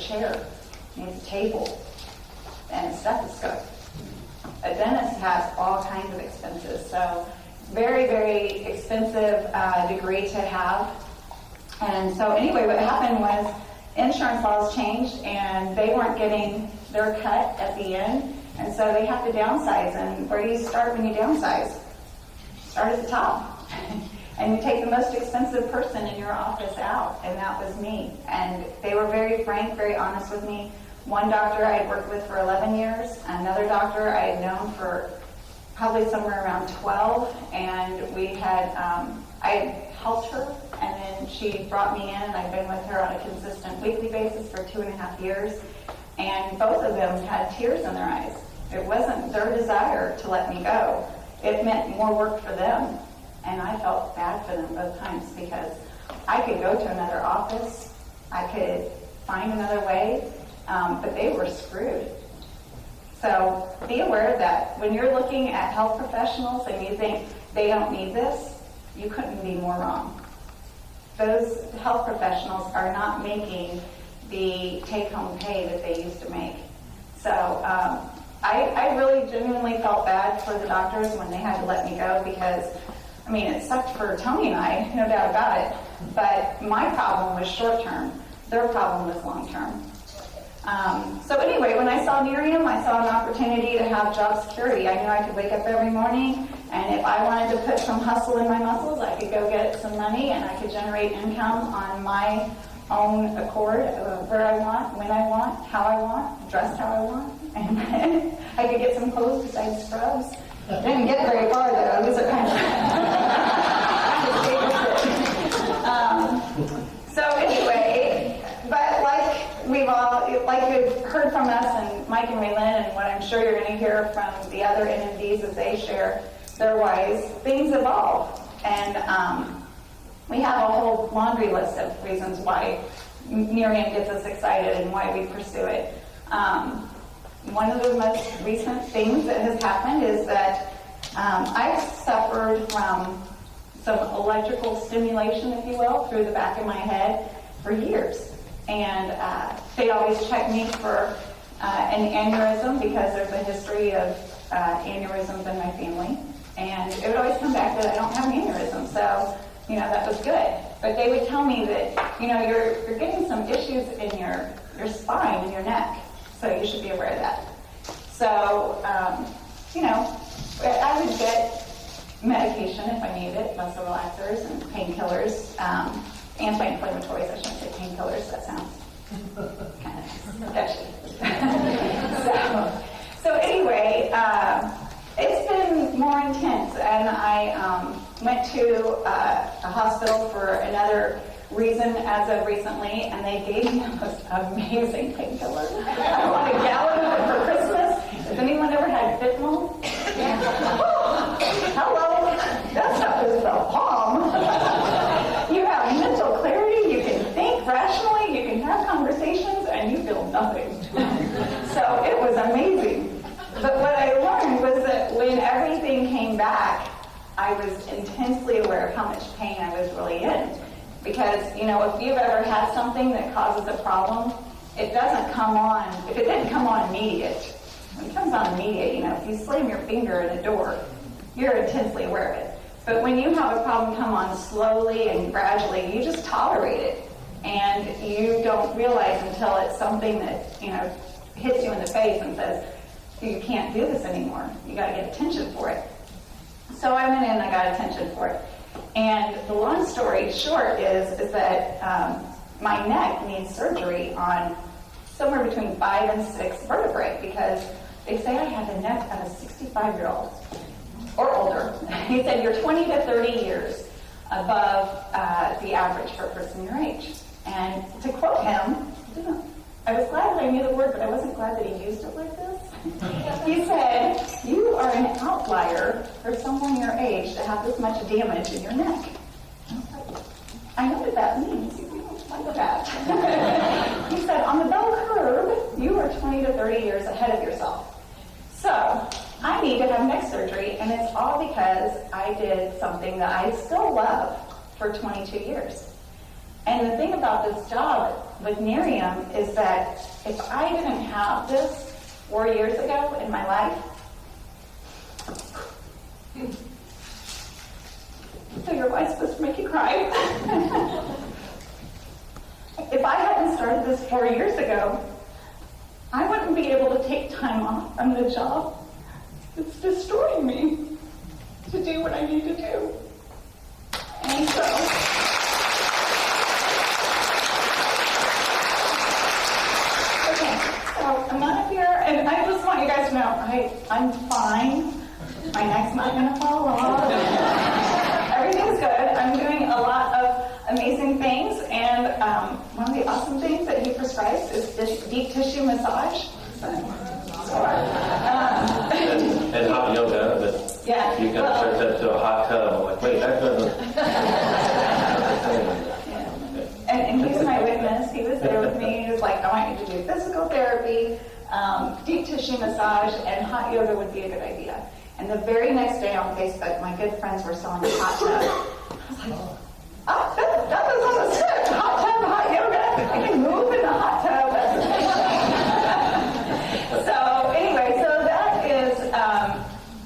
chair, needs a table, and a stethoscope. A dentist has all kinds of expenses, so very, very expensive degree to have. And so anyway, what happened was insurance laws changed, and they weren't getting their cut at the end, and so they have to downsize. And where do you start when you downsize? Start at the top. And you take the most expensive person in your office out, and that was me. And they were very frank, very honest with me. One doctor I had worked with for 11 years, another doctor I had known for probably somewhere around 12, and we had, I had helped her, and then she brought me in, and I've been with her on a consistent weekly basis for 2.5 years, and both of them had tears in their eyes. It wasn't their desire to let me go. It meant more work for them, and I felt bad for them both times, because I could go to another office, I could find another way, but they were screwed. So be aware that when you're looking at health professionals and you think they don't need this, you couldn't be more wrong. Those health professionals are not making the take-home pay that they used to make. So I really genuinely felt bad for the doctors when they had to let me go, because, I mean, it sucked for Tony and I, no doubt about it, but my problem was short-term. Their problem was long-term. So anyway, when I saw Nerium, I saw an opportunity to have job security. I knew I could wake up every morning, and if I wanted to put some hustle in my muscles, I could go get some money, and I could generate income on my own accord, where I want, when I want, how I want, dressed how I want, and I could get some clothes besides scrubs. Didn't get very far though. These are kind of so anyway, but like you've heard from us and Mike and Raylyn, and what I'm sure you're going to hear from the other NMDs as they share their whys, things evolve. And we have a whole laundry list of reasons why Nerium gets us excited and why we pursue it. One of the most recent things that has happened is that I've suffered from some electrical stimulation, if you will, through the back of my head for years. And they always check me for an aneurysm, because there's a history of aneurysms in my family. And it would always come back that I don't have an aneurysm, so, you know, that was good. But they would tell me that, you know, you're getting some issues in your spine and your neck, so you should be aware of that. So, you know, I would get medication if I needed it, muscle relaxers and painkillers, anti-inflammatories, I shouldn't say painkillers, that sounds kind of sketchy. So anyway, it's been more intense, and I went to a hospital for another reason as of recently, and they gave me the most amazing painkiller. I want a gallon of it for Christmas. Has anyone ever had fentanyl? Hello, that stuff is the bomb. You have mental clarity, you can think rationally, you can have conversations, and you feel nothing. So it was amazing. But what I learned was that when everything came back, I was intensely aware of how much pain I was really in. Because, you know, if you've ever had something that causes a problem, it doesn't come on, if it didn't come on immediate, when it comes on immediate, you know, if you slam your finger in a door, you're intensely aware of it. But when you have a problem come on slowly and gradually, you just tolerate it. And you don't realize until it's something that, you know, hits you in the face and says, you can't do this anymore. You got to get attention for it. So I went in and I got attention for it. And the long story short is that my neck needs surgery on somewhere between 5 and 6 vertebrae, because they say I have the neck of a 65-year-old or older. He said you're 20 to 30 years above the average for a person your age. And to quote him, I was glad that I knew the word, but I wasn't glad that he used it like this. He said, you are an outlier for someone your age to have this much damage in your neck. I know what that means. You don't like that. He said, on the bell curve, you are 20 to 30 years ahead of yourself. So I need to have neck surgery, and it's all because I did something that I still love for 22 years. And the thing about this job with Nerium is that if I didn't have this 4 years ago in my life, so your wife's supposed to make you cry. If I hadn't started this 4 years ago, I wouldn't be able to take time off from the job. It's destroying me to do what I need to do. And so, okay, so I'm not up here, and I just want you guys to know, I'm fine. My neck's not going to fall off. Everything's good. I'm doing a lot of amazing things, and one of the awesome things that he prescribes is this deep tissue massage. And hot yoga, but yeah, you can turn that to a hot tub. I'm like, wait, that doesn't. And he's my witness. He was there with me. He was like, I want you to do physical therapy, deep tissue massage, and hot yoga would be a good idea. And the very next day on Facebook, my good friends were selling a hot tub. I was like, that was on the script. Hot tub, hot yoga. I can move in the hot tub. So anyway, so that is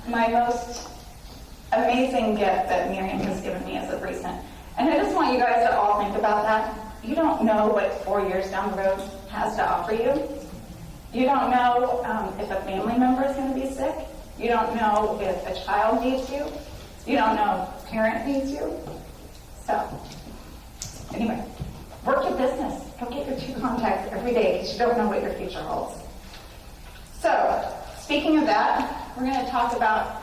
my most amazing gift that Nerium has given me as of recent. And I just want you guys to all think about that. You don't know what 4 years down the road has to offer you. You don't know if a family member is going to be sick. You don't know if a child needs you. You don't know if a parent needs you. So, anyway, work your business. Go get your 2 contacts every day because you don't know what your future holds. So, speaking of that, we're going to talk about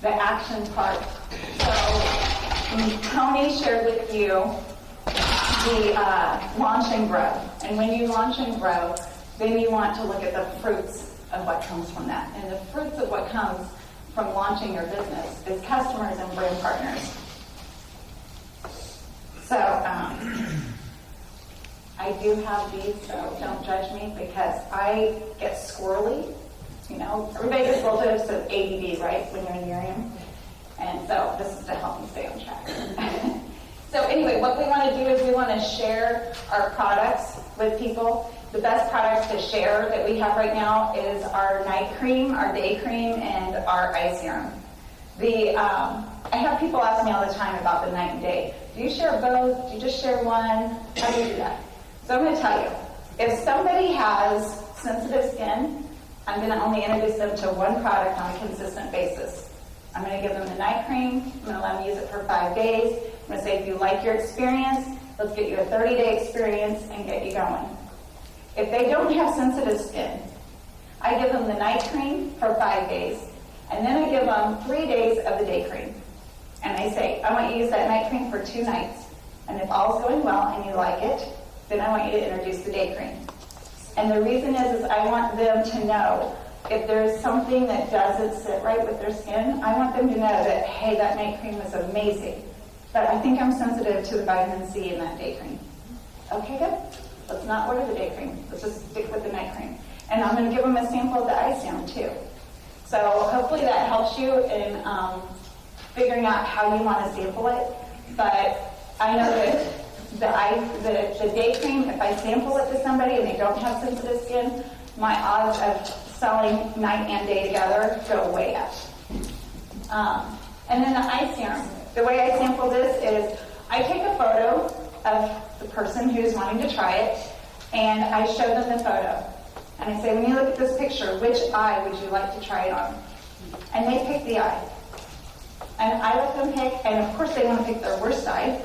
the action part. So, Tony shared with you the launch and grow. And when you launch and grow, then you want to look at the fruits of what comes from that. And the fruits of what comes from launching your business is customers and brand partners. So I do have these, so don't judge me because I get squirrely. You know, everybody gets a little bit of ADD, right, when you're in Nerium. And so this is to help me stay on track. So anyway, what we want to do is we want to share our products with people. The best products to share that we have right now is our night cream, our day cream, and our eye serum. I have people ask me all the time about the night and day. Do you share both? Do you just share one? How do you do that? So I'm going to tell you, if somebody has sensitive skin, I'm going to only introduce them to one product on a consistent basis. I'm going to give them the night cream. I'm going to let them use it for 5 days. I'm going to say, if you like your experience, let's get you a 30-day experience and get you going. If they don't have sensitive skin, I give them the night cream for 5 days, and then I give them 3 days of the day cream. And I say, I want you to use that night cream for 2 nights. And if all's going well and you like it, then I want you to introduce the day cream. And the reason is I want them to know if there's something that doesn't sit right with their skin, I want them to know that, hey, that night cream is amazing, but I think I'm sensitive to the vitamin C in that day cream. Okay, good. Let's not order the day cream. Let's just stick with the night cream. And I'm going to give them a sample of the eye serum too. So hopefully that helps you in figuring out how you want to sample it. But I know that the day cream, if I sample it to somebody and they don't have sensitive skin, my odds of selling night and day together go way up. And then the eye serum. The way I sample this is I take a photo of the person who's wanting to try it, and I show them the photo. And I say, when you look at this picture, which eye would you like to try it on? And they pick the eye. And I let them pick, and of course they want to pick their worst eye.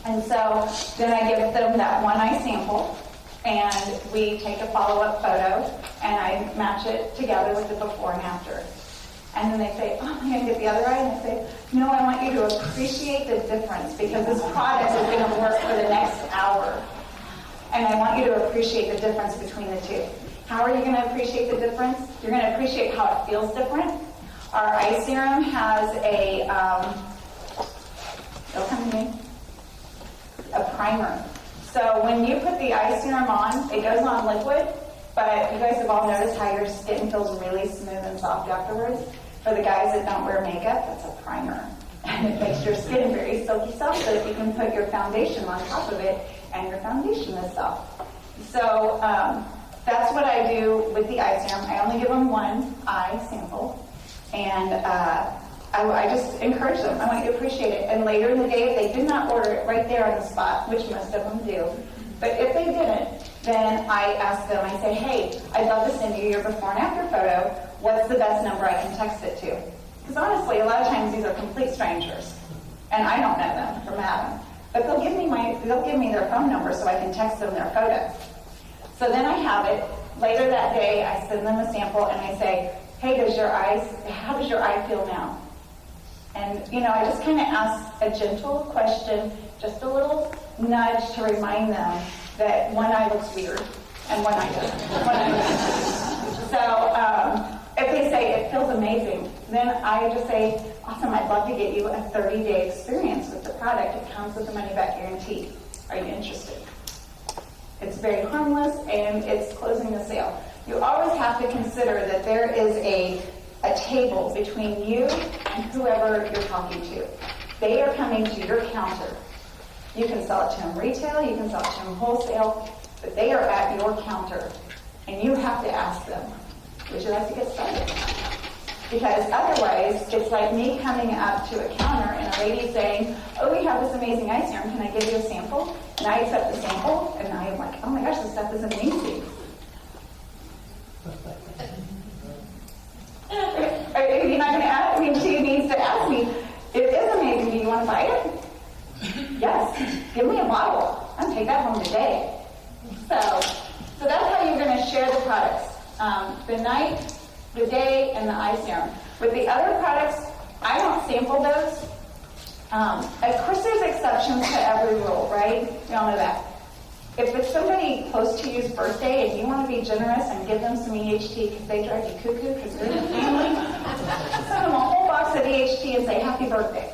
And so then I give them that one eye sample, and we take a follow-up photo, and I match it together with the before and after. And then they say, oh, I'm going to get the other eye. And I say, no, I want you to appreciate the difference because this product is going to work for the next hour. And I want you to appreciate the difference between the two. How are you going to appreciate the difference? You're going to appreciate how it feels different. Our eye serum has a primer. So when you put the eye serum on, it goes on liquid, but you guys have all noticed how your skin feels really smooth and soft afterwards. For the guys that don't wear makeup, that's a primer. and it makes your skin very silky soft so that you can put your foundation on top of it, and your foundation is soft. So that's what I do with the eye serum. I only give them one eye sample, and I just encourage them. I want you to appreciate it. And later in the day, if they did not order it right there on the spot, which most of them do, but if they didn't, then I ask them, I say, hey, I'd love to send you your before and after photo. What's the best number I can text it to? Because honestly, a lot of times these are complete strangers, and I don't know them from Adam. But they'll give me their phone number so I can text them their photo. So then I have it. Later that day, I send them a sample and I say, hey, how does your eye feel now? And, I just kind of ask a gentle question, just a little nudge to remind them that one eye looks weird and one eye doesn't. So if they say it feels amazing, then I just say, awesome, I'd love to get you a 30-day experience with the product. It comes with a money-back guarantee. Are you interested? It's very harmless, and it's closing the sale. You always have to consider that there is a table between you and whoever you're talking to. They are coming to your counter. You can sell it to them retail, you can sell it to them wholesale, but they are at your counter, and you have to ask them, would you like to get started? Because otherwise, it's like me coming up to a counter and a lady saying, oh, we have this amazing eye serum, can I give you a sample? And I accept the sample, and I'm like, oh my gosh, this stuff is amazing. Are you not going to ask? I mean, she needs to ask me, it is amazing, do you want to buy it? Yes, give me a bottle. I'll take that home today. So that's how you're going to share the products. The night, the day, and the eye serum. With the other products, I don't sample those. Of course, there's exceptions to every rule, right? We all know that. If it's somebody close to you's birthday and you want to be generous and give them some EHT because they drive you cuckoo because they're your family, send them a whole box of EHT and say happy birthday.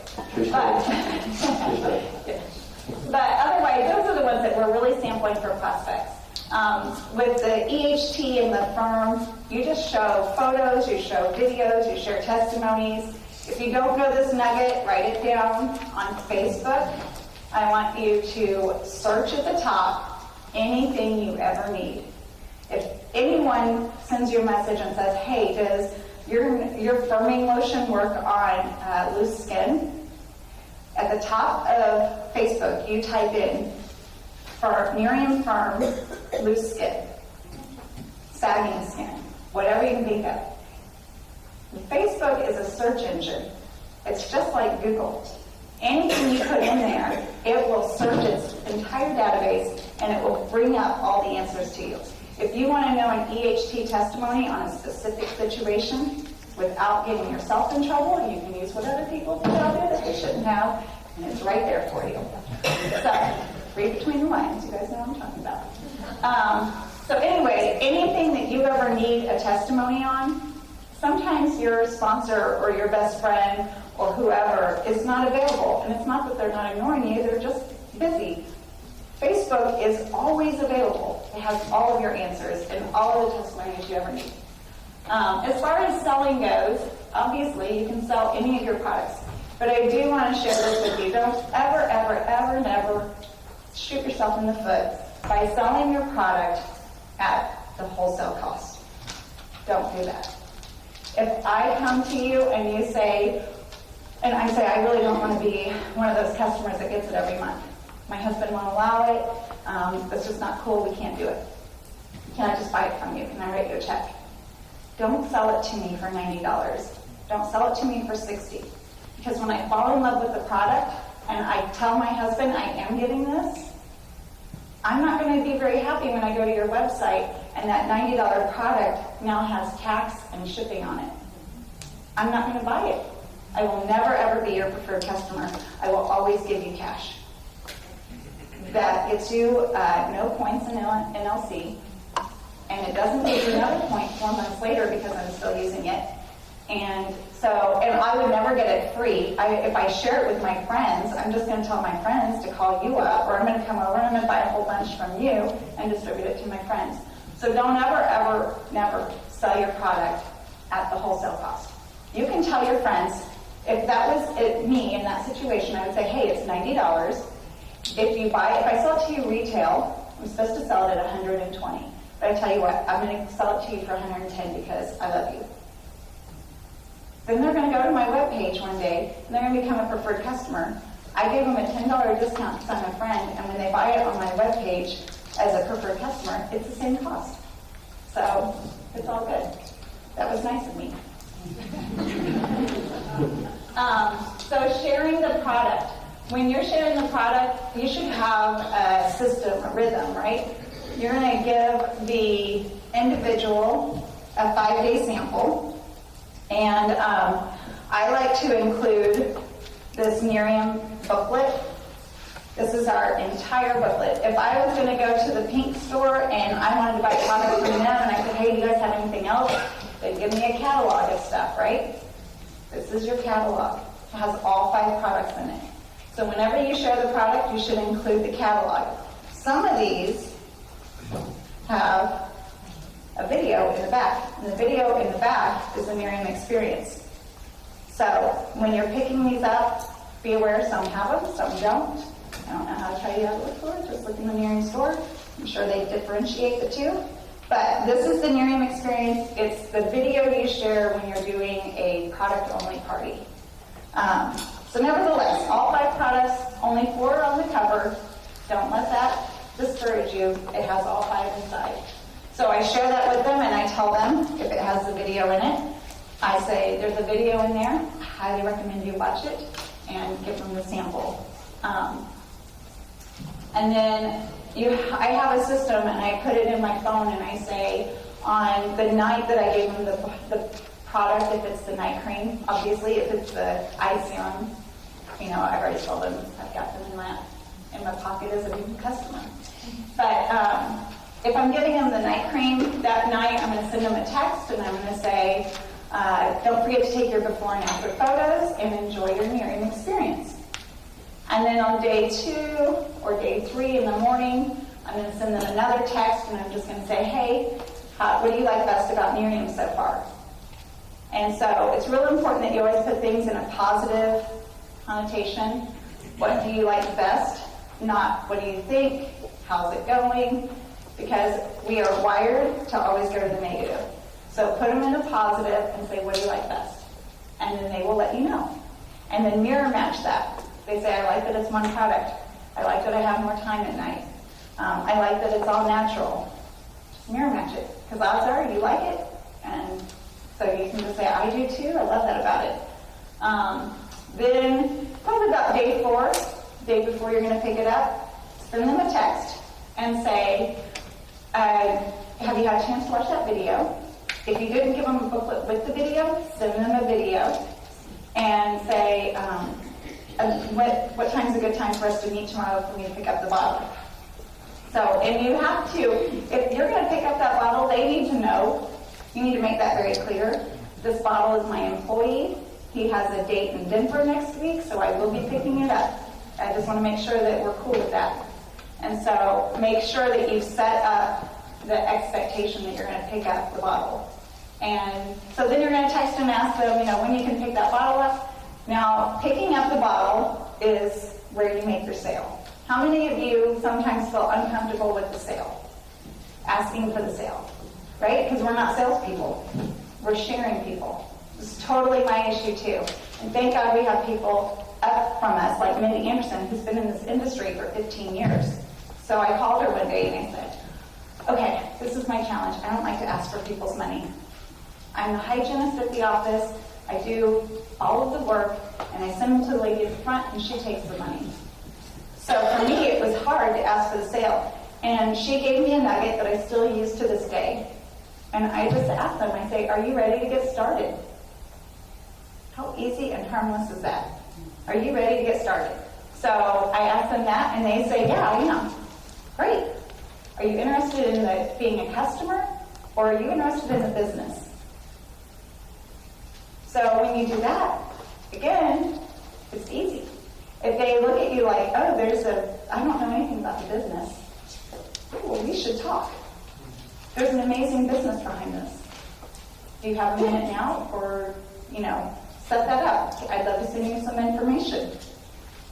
But otherwise, those are the ones that we're really sampling for prospects. With the EHT and the firm, you just show photos, you show videos, you share testimonies. If you don't know this nugget, write it down on Facebook. I want you to search at the top anything you ever need. If anyone sends you a message and says, hey, does your firming lotion work on loose skin? At the top of Facebook, you type in for Nerium Firm loose skin, sagging skin, whatever you can think of. Facebook is a search engine. It's just like Google. Anything you put in there, it will search its entire database and it will bring up all the answers to you. If you want to know an EHT testimony on a specific situation without getting yourself in trouble, you can use what other people put out there that they shouldn't have, and it's right there for you. So, read between the lines. You guys know what I'm talking about. So anyway, anything that you ever need a testimony on, sometimes your sponsor or your best friend or whoever is not available. And it's not that they're not ignoring you, they're just busy. Facebook is always available. It has all of your answers and all of the testimonies you ever need. As far as selling goes, obviously you can sell any of your products. But I do want to share this with you. Don't ever, ever, ever, never shoot yourself in the foot by selling your product at the wholesale cost. Don't do that. If I come to you and you say, and I say, I really don't want to be one of those customers that gets it every month. My husband won't allow it. That's just not cool. We can't do it. Can I just buy it from you? Can I write you a check? Don't sell it to me for $90. Don't sell it to me for $60. Because when I fall in love with the product and I tell my husband I am getting this, I'm not going to be very happy when I go to your website and that $90 product now has tax and shipping on it. I'm not going to buy it. I will never ever be your preferred customer. I will always give you cash. That gets you no points in NLC, and it doesn't give you another point 4 months later because I'm still using it. And I would never get it free. If I share it with my friends, I'm just going to tell my friends to call you up, or I'm going to come over and I'm going to buy a whole bunch from you and distribute it to my friends. So don't ever, ever, never sell your product at the wholesale cost. You can tell your friends, If that was me in that situation, I would say, hey, it's $90. If I sell it to you retail, I'm supposed to sell it at $120. But I tell you what, I'm going to sell it to you for $110 because I love you. Then they're going to go to my webpage one day, and they're going to become a preferred customer. I gave them a $10 discount because I'm a friend, and when they buy it on my webpage as a preferred customer, it's the same cost. So it's all good. That was nice of me. So sharing the product. When you're sharing the product, you should have a system, a rhythm, right? You're going to give the individual a 5-day sample. And I like to include this Nerium booklet. This is our entire booklet. If I was going to go to the pink store and I wanted to buy products from them and I said, hey, do you guys have anything else? They'd give me a catalog of stuff, right? This is your catalog. It has all 5 products in it. So whenever you share the product, you should include the catalog. Some of these have a video in the back, and the video in the back is the Nerium experience. So when you're picking these up, be aware some have them, some don't. I don't know how to tell you how to look for it. Just look in the Nerium store. I'm sure they differentiate the two. But this is the Nerium experience. It's the video you share when you're doing a product-only party. So nevertheless, all 5 products, only 4 are on the cover. Don't let that discourage you. It has all 5 inside. So I share that with them and I tell them if it has the video in it. I say, there's a video in there. I highly recommend you watch it and give them the sample. And then I have a system and I put it in my phone and I say, on the night that I gave them the product, if it's the night cream, obviously, if it's the eye serum, I've already sold them. I've got them in my pocket as a new customer. But if I'm giving them the night cream that night, I'm going to send them a text and I'm going to say, don't forget to take your before and after photos and enjoy your Nerium experience. And then on day 2 or day 3 in the morning, I'm going to send them another text and I'm just going to say, hey, what do you like best about Nerium so far? And so it's really important that you always put things in a positive connotation. What do you like best? Not what do you think? How's it going? Because we are wired to always go to the negative. So put them in a positive and say, what do you like best? And then they will let you know. And then mirror match that. They say, I like that it's one product. I like that I have more time at night. I like that it's all natural. Just mirror match it. Because odds are you like it. And so you can just say, I do too. I love that about it. Then probably about day 4, day before you're going to pick it up, send them a text and say, have you had a chance to watch that video? If you didn't give them a booklet with the video, send them a video and say, what time's a good time for us to meet tomorrow for me to pick up the bottle? So, and you have to, if you're going to pick up that bottle, they need to know, you need to make that very clear. This bottle is my employee. He has a date in Denver next week, so I will be picking it up. I just want to make sure that we're cool with that. And so make sure that you've set up the expectation that you're going to pick up the bottle. And so then you're going to text and ask them, when you can pick that bottle up. Now, picking up the bottle is where you make your sale. How many of you sometimes feel uncomfortable with the sale? Asking for the sale, right? Because we're not salespeople. We're sharing people. This is totally my issue too. And thank God we have people up from us, like Mindy Anderson, who's been in this industry for 15 years. So I called her one day and I said, okay, this is my challenge. I don't like to ask for people's money. I'm the hygienist at the office. I do all of the work, and I send them to the lady at the front, and she takes the money. So for me, it was hard to ask for the sale. And she gave me a nugget that I still use to this day. And I just asked them, I say, are you ready to get started? How easy and harmless is that? Are you ready to get started? So I asked them that, and they say, yeah, I am. Great. Are you interested in being a customer, or are you interested in the business? So when you do that, again, it's easy. If they look at you like, oh, I don't know anything about the business. Oh, well, we should talk. There's an amazing business behind this. Do you have a minute now? Or, set that up. I'd love to send you some information.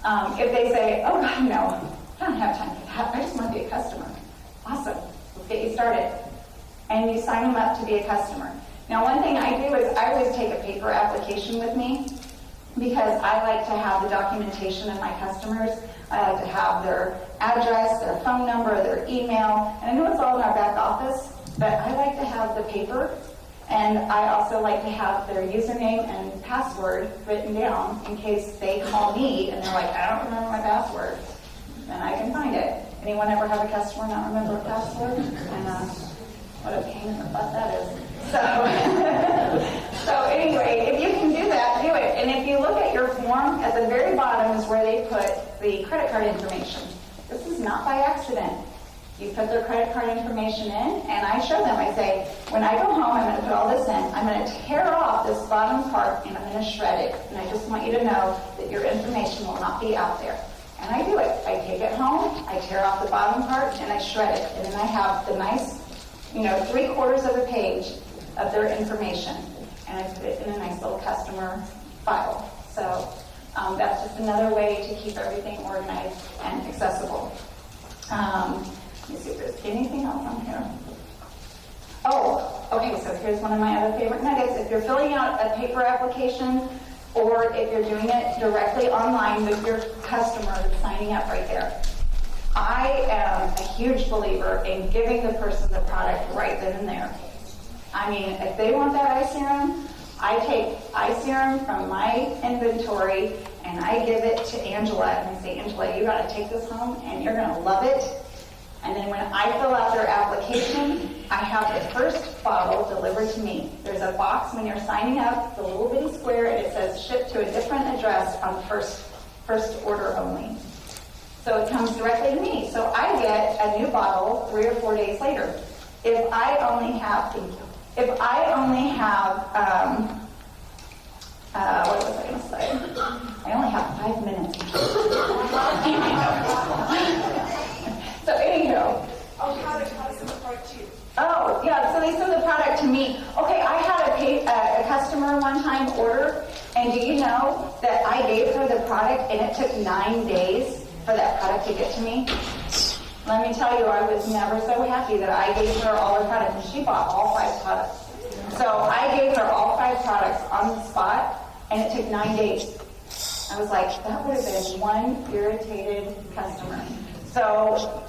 If they say, oh God, no, I don't have time for that. I just want to be a customer. Awesome. Let's get you started. And you sign them up to be a customer. Now, one thing I do is I always take a paper application with me because I like to have the documentation of my customers. I like to have their address, their phone number, their email. And I know it's all in our back office, but I like to have the paper. And I also like to have their username and password written down in case they call me and they're like, I don't remember my password. Then I can find it. Anyone ever have a customer not remember a password? And what a pain in the butt that is. So anyway, if you can do that, do it. And if you look at your form, at the very bottom is where they put the credit card information. This is not by accident. You put their credit card information in, and I show them. I say, when I go home, I'm going to put all this in. I'm going to tear off this bottom part, and I'm going to shred it. And I just want you to know that your information will not be out there. And I do it. I take it home, I tear off the bottom part, and I shred it. And then I have the nice, 3/4 of a page of their information. And I put it in a nice little customer file. So that's just another way to keep everything organized and accessible. Let me see if there's anything else on here. Oh, okay, so here's one of my other favorite nuggets. If you're filling out a paper application or if you're doing it directly online with your customer signing up right there, I am a huge believer in giving the person the product right then and there. I mean, if they want that eye serum, I take eye serum from my inventory and I give it to Angela and I say, Angela, you got to take this home and you're going to love it. And then when I fill out their application, I have the first bottle delivered to me. There's a box when you're signing up, the little bitty square, and it says ship to a different address on first order only. So it comes directly to me. So I get a new bottle 3 or 4 days later. If I only have, what was I going to say? I only have 5 minutes. So anyhow. Oh, how to send the product to you. Oh, yeah, so they send the product to me. Okay, I had a customer one time order, and do you know that I gave her the product and it took 9 days for that product to get to me? Let me tell you, I was never so happy that I gave her all the product, and she bought all 5 products. So I gave her all 5 products on the spot, and it took 9 days. I was like, that would have been one irritated customer. So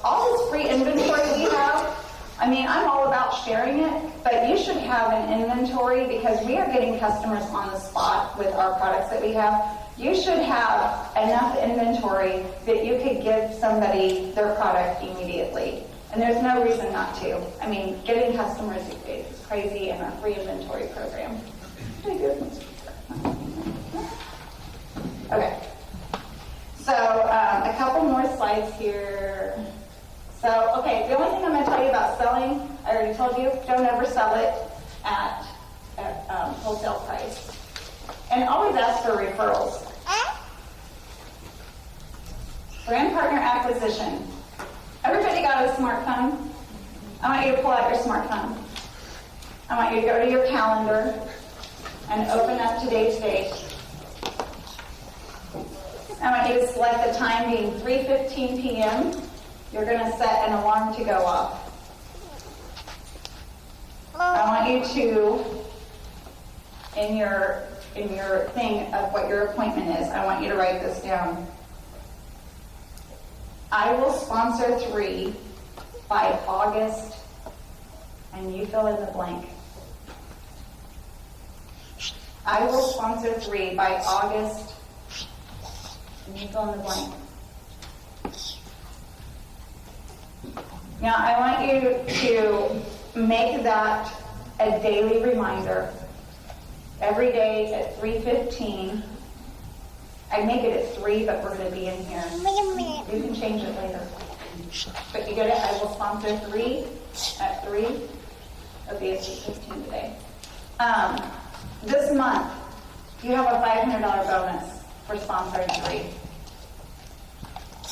all this free inventory we have, I mean, I'm all about sharing it, but you should have an inventory because we are getting customers on the spot with our products that we have. You should have enough inventory that you could give somebody their product immediately. And there's no reason not to. I mean, getting customers is crazy in our free inventory program. Pretty good. Okay. So a couple more slides here. So, okay, the only thing I'm going to tell you about selling, I already told you, don't ever sell it at wholesale price. And always ask for referrals. Brand partner acquisition. Everybody got a smartphone? I want you to pull out your smartphone. I want you to go to your calendar and open up today's date. I want you to select the time being 3:15 p.m. You're going to set an alarm to go off. I want you to, in your thing of what your appointment is, I want you to write this down. I will sponsor 3 by August, and you fill in the blank. I will sponsor 3 by August, and you fill in the blank. Now, I want you to make that a daily reminder. Every day at 3:15. I make it at 3, but we're going to be in here. You can change it later. But you get it? I will sponsor 3 at 3. It'll be at 3:15 today. This month, you have a $500 bonus for sponsoring 3.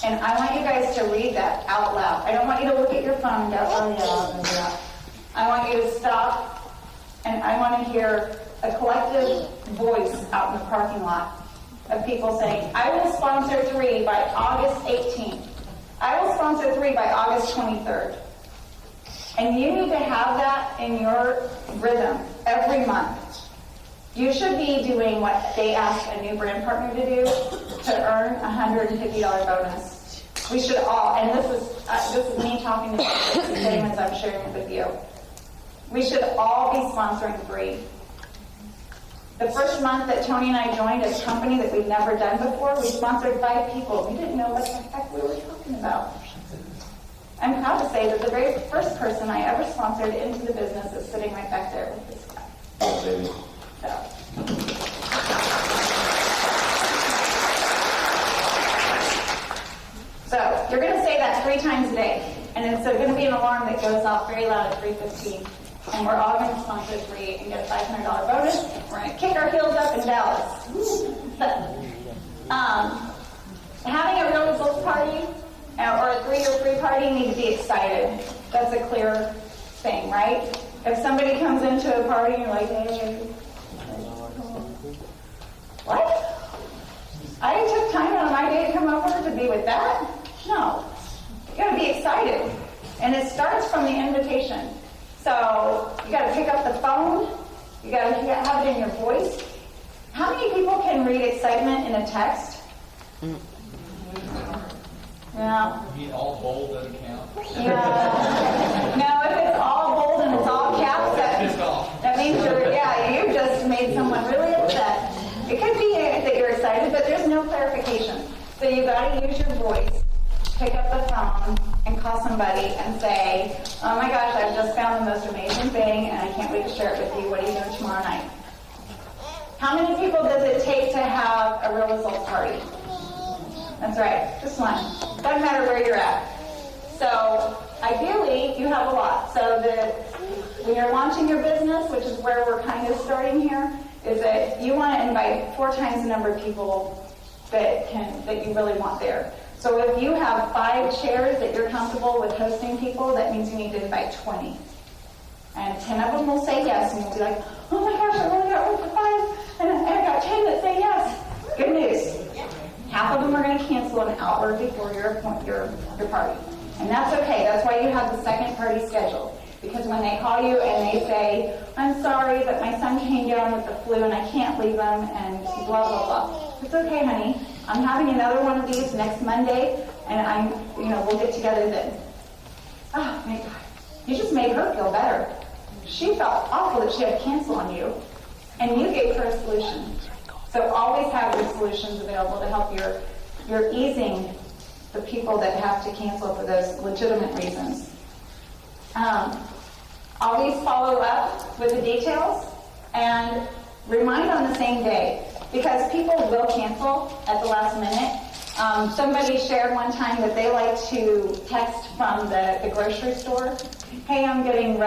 And I want you guys to read that out loud. I don't want you to look at your phone and go, oh yeah, I'll do that. I want you to stop, and I want to hear a collective voice out in the parking lot of people saying, I will sponsor 3 by August 18th. I will sponsor 3 by August 23rd. And you need to have that in your rhythm every month. You should be doing what they ask a new brand partner to do to earn a $150 bonus. We should all, and this is me talking to you, the same as I'm sharing it with you. We should all be sponsoring 3. The first month that Tony and I joined a company that we've never done before, we sponsored 5 people. We didn't know what the heck we were talking about. I'm proud to say that the very first person I ever sponsored into the business is sitting right back there with this guy. Oh, baby. So you're going to say that 3 times a day, and it's going to be an alarm that goes off very loud at 3:15. And we're all going to sponsor 3 and get a $500 bonus. We're going to kick our heels up in Dallas. Having a real results party or a 3-year-3 party, you need to be excited. That's a clear thing, right? If somebody comes into a party and you're like, hey, what? I took time out of my day to come over to be with that? No. You got to be excited. And it starts from the invitation. So you got to pick up the phone. You got to have it in your voice. How many people can read excitement in a text? Yeah. You mean all bold doesn't count? Yeah. No, if it's all bold and it's all caps, that means you just made someone really upset. It could be that you're excited, but there's no clarification. So you got to use your voice, pick up the phone, and call somebody and say, oh my gosh, I've just found the most amazing thing, and I can't wait to share it with you. What are you doing tomorrow night? How many people does it take to have a real results party? That's right, just one. Doesn't matter where you're at. So ideally, you have a lot. So when you're launching your business, which is where we're kind of starting here, is that you want to invite 4 times the number of people that you really want there. So if you have 5 chairs that you're comfortable with hosting people, that means you need to invite 20. And 10 of them will say yes, and you'll be like, oh my gosh, I only got room for 5, and I got 10 that say yes. Good news. Half of them are going to cancel an hour before your party. And that's okay. That's why you have the second party scheduled. Because when they call you and they say, I'm sorry, but my son came down with the flu and I can't leave him, and blah, blah, blah. It's okay, honey. I'm having another one of these next Monday, and we'll get together then. Oh, my God. You just made her feel better. She felt awful that she had to cancel on you, and you gave her a solution. So always have your solutions available to help you're easing the people that have to cancel for those legitimate reasons. Always follow up with the details and remind on the same day, because people will cancel at the last minute. Somebody shared one time that they like to text from the grocery store. Hey, I'm getting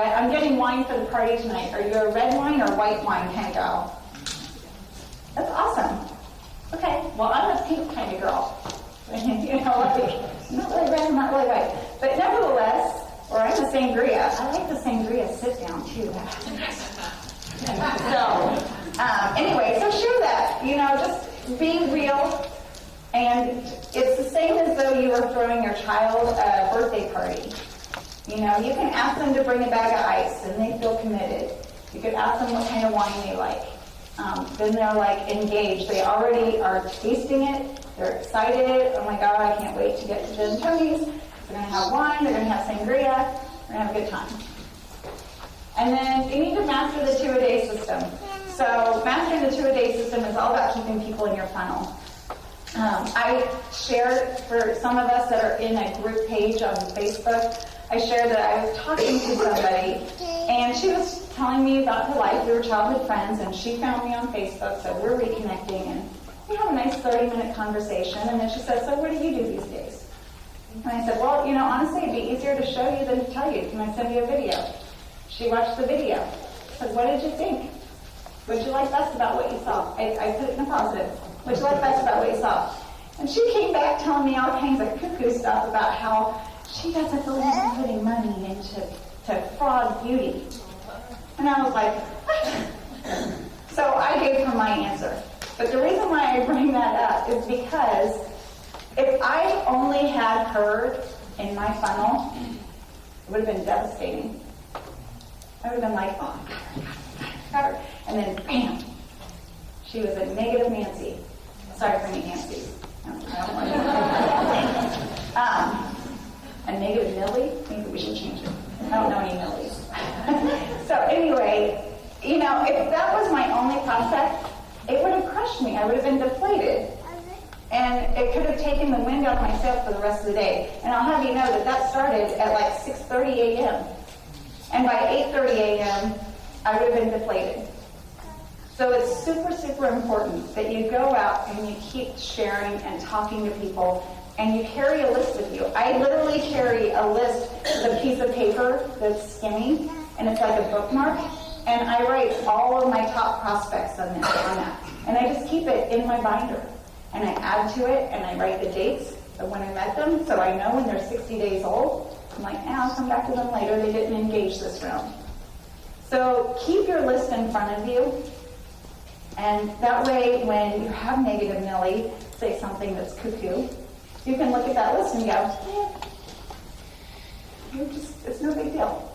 wine for the party tonight. Are you a red wine or white wine kind of gal? That's awesome. Okay, well, I'm a pink kind of girl. Not really red, not really white. But nevertheless, or I'm a sangria. I like the sangria sit down too. Anyway, so share that. Just be real. And it's the same as though you were throwing your child a birthday party. You can ask them to bring a bag of ice and they feel committed. You could ask them what kind of wine they like. Then they're like engaged. They already are tasting it. They're excited. Oh my God, I can't wait to get to Jen and Tony's. They're going to have wine. They're going to have sangria. We're going to have a good time. And then you need to master the 2-a-day system. So mastering the 2-a-day system is all about keeping people in your funnel. I shared for some of us that are in a group page on Facebook, I shared that I was talking to somebody and she was telling me about her life. We were childhood friends and she found me on Facebook, so we're reconnecting and we have a nice 30-minute conversation. And then she said, so what do you do these days? And I said, well, honestly, it'd be easier to show you than to tell you. Can I send you a video? She watched the video. I said, what did you think? What did you like best about what you saw? I put it in a positive. What did you like best about what you saw? And she came back telling me all kinds of cuckoo stuff about how she doesn't believe in putting money into fraud beauty. And I was like, what? So I gave her my answer. But the reason why I bring that up is because if I only had her in my funnel, it would have been devastating. I would have been like, oh, got her. And then, bam, she was a negative Nancy. Sorry for any Nancy's. I don't want to. A negative Millie? Maybe we should change it. I don't know any Millies. So anyway, you know, if that was my only prospect, it would have crushed me. I would have been deflated. And it could have taken the wind out of my sails for the rest of the day. And I'll have you know that that started at like 6:30 a.m. And by 8:30 a.m., I would have been deflated. So it's super, super important that you go out and you keep sharing and talking to people, and you carry a list with you. I literally carry a list with a piece of paper that's skinny, and it's like a bookmark, and I write all of my top prospects on that. And I just keep it in my binder, and I add to it, and I write the dates of when I met them, so I know when they're 60 days old. I'm like, I'll come back to them later. They didn't engage this round. So keep your list in front of you. And that way, when you have negative Millie say something that's cuckoo, you can look at that list and go, it's no big deal.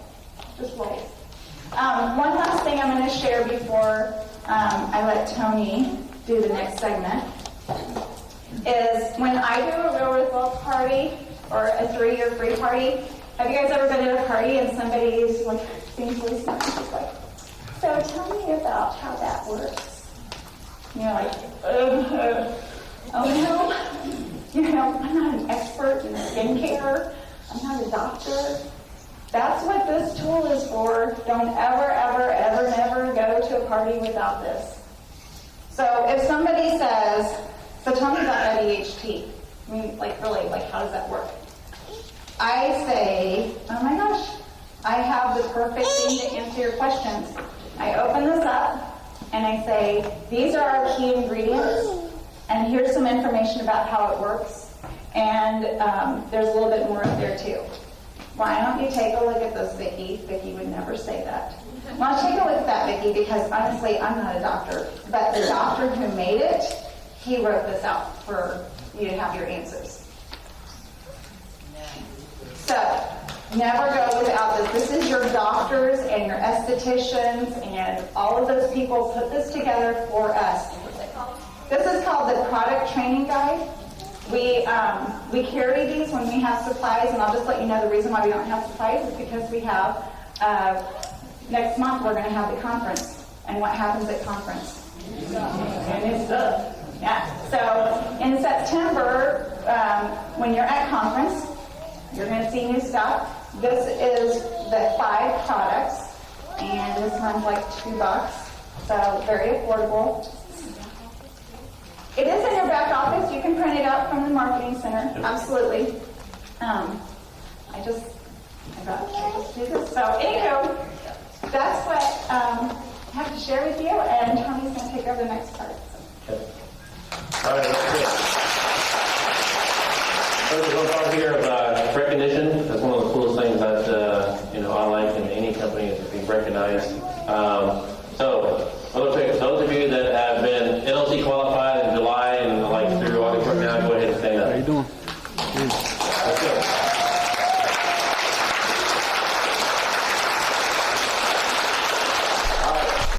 Just roll. One last thing I'm going to share before I let Tony do the next segment is when I do a real results party or a 3-year free party, have you guys ever been at a party and somebody's like, seems really smart, and she's like, so tell me about how that works. And you're like, oh no, you know, I'm not an expert in skincare. I'm not a doctor. That's what this tool is for. Don't ever, ever, ever, never go to a party without this. So if somebody says, so tell me about ADHD. I mean, like really, like how does that work? I say, oh my gosh, I have the perfect thing to answer your questions. I open this up and I say, these are our key ingredients, and here's some information about how it works, and there's a little bit more up there too. Why don't you take a look at this, Vicki? Vicki would never say that. Well, take a look at that, Vicki, because honestly, I'm not a doctor, but the doctor who made it, he wrote this out for you to have your answers. So, never go without this. This is your doctors and your estheticians and all of those people put this together for us. This is called the product training guide. We carry these when we have supplies, and I'll just let you know the reason why we don't have supplies is because we have, next month we're going to have the conference. And what happens at conference? And it's stuff. Yeah. So in September, when you're at conference, you're going to see new stuff. This is the 5 products, and this runs like $2, so very affordable. It is in your back office. You can print it out from the marketing center. Absolutely. I just do this. So anywho, that's what I have to share with you, and Tony's going to take over the next part. Okay. All right, that's good.